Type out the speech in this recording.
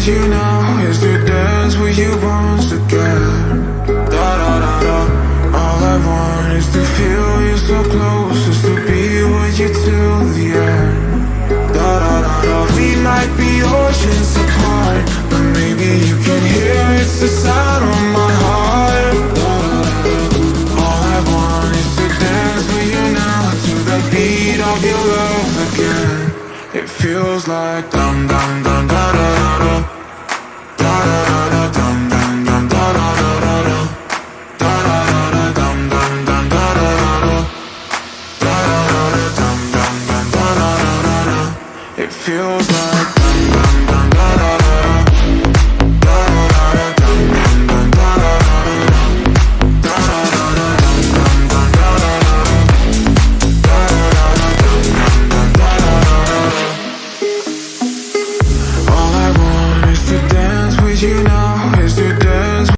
you now is to dance with you once again. Da da da da. All I want is to feel you so close, is to be with you till the end. Da da da da. We might be oceans apart, but maybe you can hear it's the sound of my heart. Da da da da. All I want is to dance with you now to the beat of your love again. It feels like dum dum dum da da da da da da da dum dum dum da da da da da da da dum dum dum da da da da da dum dum dum da da da da. It feels like dum dum dum da da da da da dum dum dum da da da da da dum dum dum da da da da. All I want is to dance with you